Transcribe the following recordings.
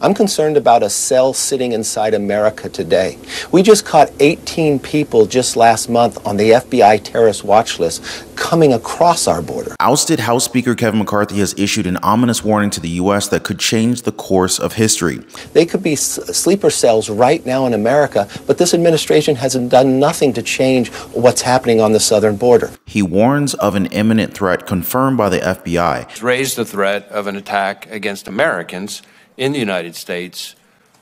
I'm concerned about a cell sitting inside America today. We just caught 18 people just last month on the FBI terrorist watch list coming across our border. Ousted House Speaker Kevin McCarthy has issued an ominous warning to the U.S. that could change the course of history. They could be sleeper cells right now in America, but this administration has done nothing to change what's happening on the southern border. He warns of an imminent threat confirmed by the FBI. It's raised the threat of an attack against Americans in the United States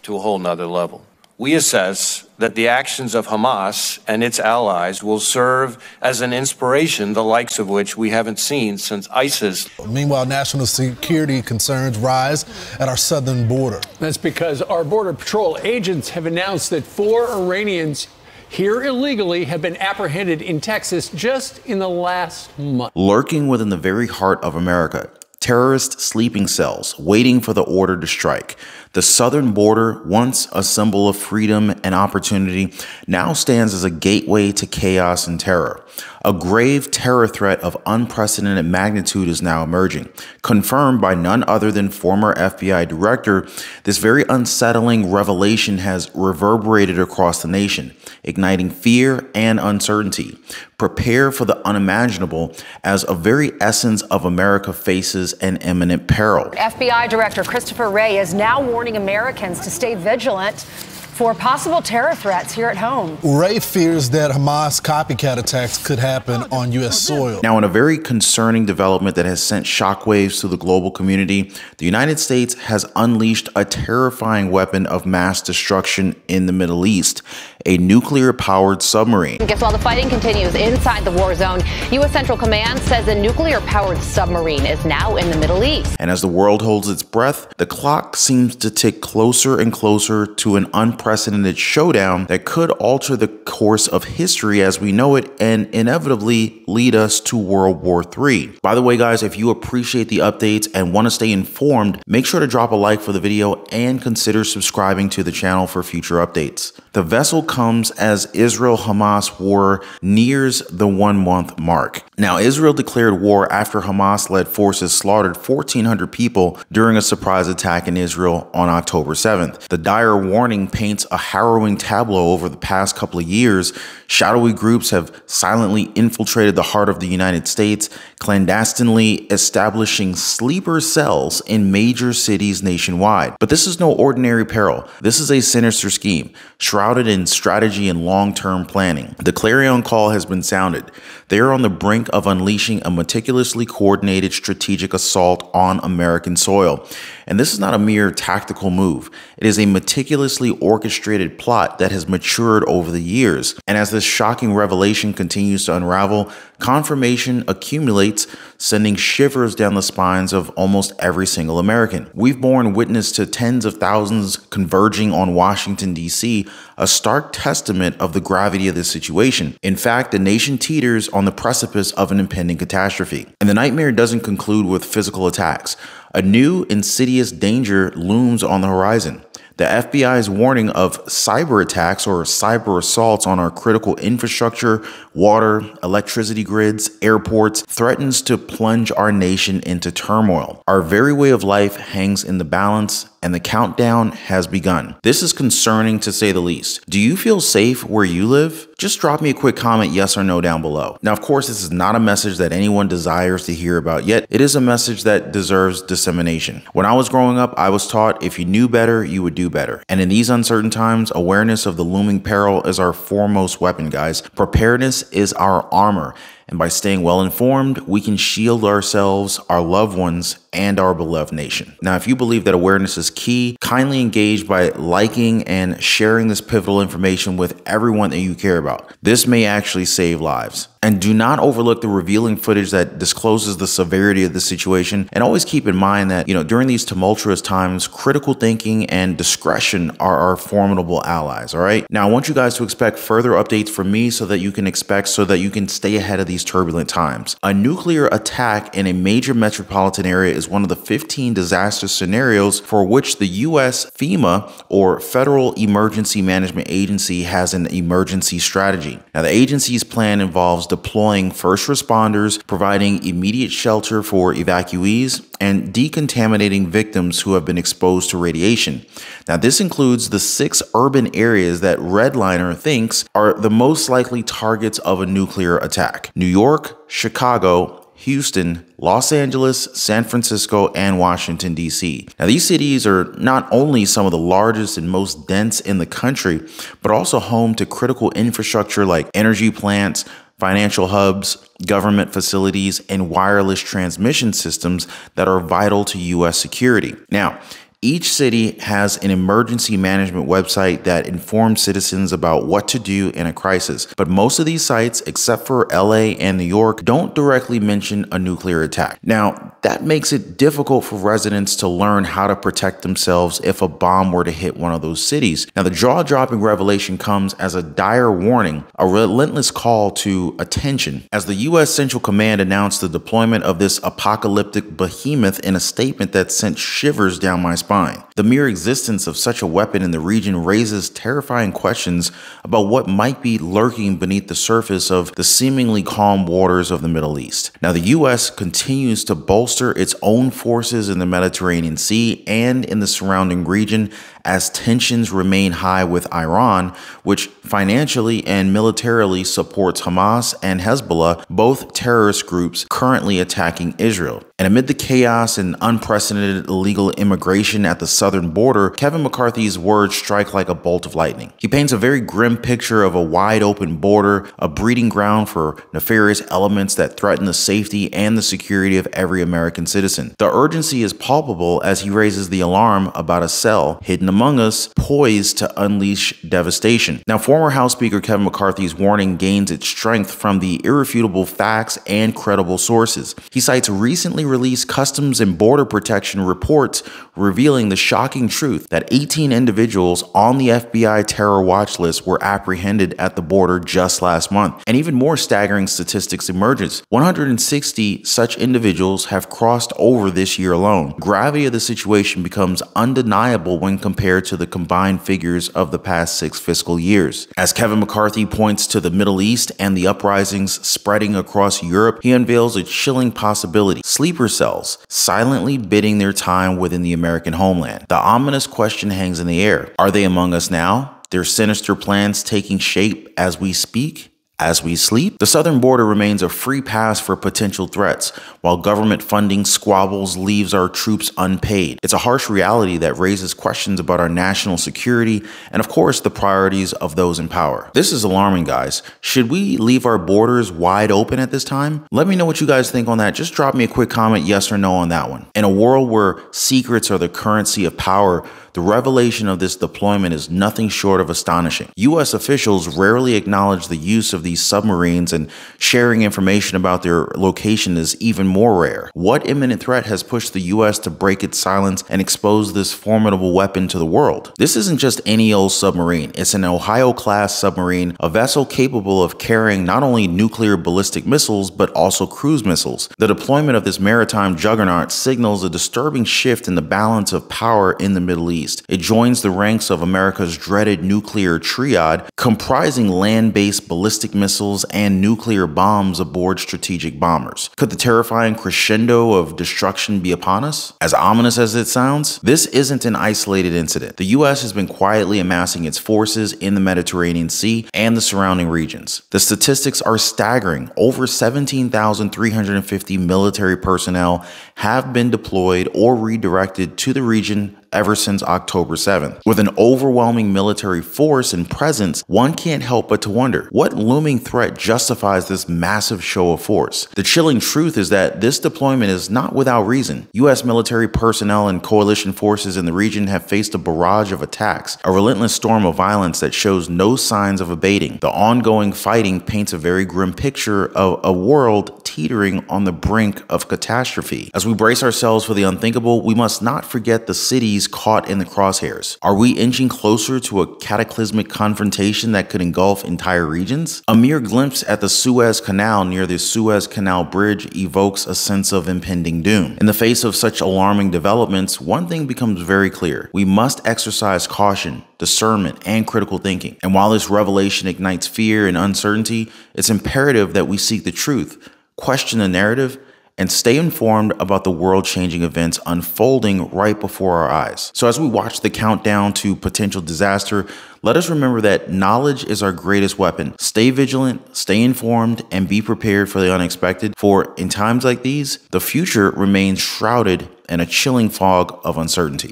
to a whole nother level. We assess that the actions of Hamas and its allies will serve as an inspiration, the likes of which we haven't seen since ISIS. Meanwhile, national security concerns rise at our southern border. That's because our Border Patrol agents have announced that 4 Iranians here illegally have been apprehended in Texas just in the last month. Lurking within the very heart of America, terrorist sleeping cells waiting for the order to strike. The southern border, once a symbol of freedom and opportunity, now stands as a gateway to chaos and terror. A grave terror threat of unprecedented magnitude is now emerging. Confirmed by none other than former FBI director, this very unsettling revelation has reverberated across the nation, igniting fear and uncertainty. Prepare for the unimaginable as a very essence of America faces an imminent peril. FBI Director Christopher Wray is now warning Americans to stay vigilant for possible terror threats here at home. Wray fears that Hamas copycat attacks could happen on U.S. soil. Now, in a very concerning development that has sent shockwaves to the global community, the United States has unleashed a terrifying weapon of mass destruction in the Middle East, a nuclear-powered submarine. Guess while the fighting continues inside the war zone, U.S. Central Command says a nuclear-powered submarine is now in the Middle East. And as the world holds its breath, the clock seems to tick closer and closer to an unprecedented showdown that could alter the course of history as we know it and inevitably lead us to World War III. By the way, guys, if you appreciate the updates and want to stay informed, make sure to drop a like for the video and consider subscribing to the channel for future updates. The vessel comes as Israel-Hamas war nears the 1-month mark. Now, Israel declared war after Hamas-led forces slaughtered 1,400 people during a surprise attack in Israel on October 7th. The dire warning paints a harrowing tableau over the past couple of years. Shadowy groups have silently infiltrated the heart of the United States, clandestinely establishing sleeper cells in major cities nationwide. But this is no ordinary peril. This is a sinister scheme, shrouded in strategy and long-term planning. The clarion call has been sounded. They are on the brink of unleashing a meticulously coordinated strategic assault on American soil. And this is not a mere tactical move. It is a meticulously orchestrated plot that has matured over the years. And as this shocking revelation continues to unravel, confirmation accumulates, sending shivers down the spines of almost every single American. We've borne witness to tens of thousands converging on Washington, D.C., a stark testament of the gravity of this situation. In fact, the nation teeters on the precipice of an impending catastrophe. And the nightmare doesn't conclude with physical attacks. A new, insidious danger looms on the horizon. The FBI's warning of cyber attacks or cyber assaults on our critical infrastructure, water, electricity grids, airports threatens to plunge our nation into turmoil. Our very way of life hangs in the balance, and the countdown has begun. This is concerning to say the least. Do you feel safe where you live? Just drop me a quick comment, yes or no, down below. Now, of course, this is not a message that anyone desires to hear about, yet it is a message that deserves dissemination. When I was growing up, I was taught if you knew better, you would do better. And in these uncertain times, awareness of the looming peril is our foremost weapon, guys. Preparedness is our armor. And by staying well informed, we can shield ourselves, our loved ones, and our beloved nation. Now, if you believe that awareness is key, kindly engage by liking and sharing this pivotal information with everyone that you care about. This may actually save lives. And do not overlook the revealing footage that discloses the severity of the situation. And always keep in mind that, during these tumultuous times, critical thinking and discretion are our formidable allies, all right? Now, I want you guys to expect further updates from me so that you can stay ahead of these turbulent times. A nuclear attack in a major metropolitan area is one of the 15 disaster scenarios for which the U.S. FEMA, or Federal Emergency Management Agency, has an emergency strategy. Now, the agency's plan involves deploying first responders, providing immediate shelter for evacuees, and decontaminating victims who have been exposed to radiation. Now, this includes the 6 urban areas that Redliner thinks are the most likely targets of a nuclear attack: New York, Chicago, Houston, Los Angeles, San Francisco, and Washington, D.C. Now, these cities are not only some of the largest and most dense in the country, but also home to critical infrastructure like energy plants, financial hubs, government facilities, and wireless transmission systems that are vital to U.S. security. Now, each city has an emergency management website that informs citizens about what to do in a crisis. But most of these sites, except for LA and New York, don't directly mention a nuclear attack. Now, that makes it difficult for residents to learn how to protect themselves if a bomb were to hit one of those cities. Now, the jaw-dropping revelation comes as a dire warning, a relentless call to attention, as the U.S. Central Command announced the deployment of this apocalyptic behemoth in a statement that sent shivers down my spine. The mere existence of such a weapon in the region raises terrifying questions about what might be lurking beneath the surface of the seemingly calm waters of the Middle East. Now, the U.S. continues to bolster its own forces in the Mediterranean Sea and in the surrounding region as tensions remain high with Iran, which financially and militarily supports Hamas and Hezbollah, both terrorist groups currently attacking Israel. And amid the chaos and unprecedented illegal immigration at the southern border, Kevin McCarthy's words strike like a bolt of lightning. He paints a very grim picture of a wide open border, a breeding ground for nefarious elements that threaten the safety and the security of every American citizen. The urgency is palpable as he raises the alarm about a cell hidden among us, poised to unleash devastation. Now, former House Speaker Kevin McCarthy's warning gains its strength from the irrefutable facts and credible sources. He cites recently released Customs and Border Protection reports revealing the shocking truth that 18 individuals on the FBI terror watch list were apprehended at the border just last month. And even more staggering statistics emerges. 160 such individuals have crossed over this year alone. The gravity of the situation becomes undeniable when compared to the combined figures of the past 6 fiscal years. As Kevin McCarthy points to the Middle East and the uprisings spreading across Europe, he unveils a chilling possibility: sleeper cells, silently bidding their time within the American homeland. The ominous question hangs in the air. Are they among us now? Their sinister plans taking shape as we speak? As we sleep? The southern border remains a free pass for potential threats, while government funding squabbles leaves our troops unpaid. It's a harsh reality that raises questions about our national security and, of course, the priorities of those in power. This is alarming, guys. Should we leave our borders wide open at this time? Let me know what you guys think on that. Just drop me a quick comment, yes or no, on that one. In a world where secrets are the currency of power, the revelation of this deployment is nothing short of astonishing. U.S. officials rarely acknowledge the use of these submarines, and sharing information about their location is even more rare. What imminent threat has pushed the U.S. to break its silence and expose this formidable weapon to the world? This isn't just any old submarine. It's an Ohio-class submarine, a vessel capable of carrying not only nuclear ballistic missiles, but also cruise missiles. The deployment of this maritime juggernaut signals a disturbing shift in the balance of power in the Middle East. It joins the ranks of America's dreaded nuclear triad, comprising land-based ballistic missiles and nuclear bombs aboard strategic bombers. Could the terrifying crescendo of destruction be upon us? As ominous as it sounds, this isn't an isolated incident. The U.S. has been quietly amassing its forces in the Mediterranean Sea and the surrounding regions. The statistics are staggering. Over 17,350 military personnel have been deployed or redirected to the region ever since October 7th. With an overwhelming military force and presence, one can't help but to wonder, what looming threat justifies this massive show of force? The chilling truth is that this deployment is not without reason. U.S. military personnel and coalition forces in the region have faced a barrage of attacks, a relentless storm of violence that shows no signs of abating. The ongoing fighting paints a very grim picture of a world teetering on the brink of catastrophe. As we brace ourselves for the unthinkable, we must not forget the cities cities caught in the crosshairs? Are we inching closer to a cataclysmic confrontation that could engulf entire regions? A mere glimpse at the Suez Canal near the Suez Canal Bridge evokes a sense of impending doom. In the face of such alarming developments, one thing becomes very clear. We must exercise caution, discernment, and critical thinking. And while this revelation ignites fear and uncertainty, it's imperative that we seek the truth, question the narrative, and stay informed about the world-changing events unfolding right before our eyes. So as we watch the countdown to potential disaster, let us remember that knowledge is our greatest weapon. Stay vigilant, stay informed, and be prepared for the unexpected. For in times like these, the future remains shrouded in a chilling fog of uncertainty.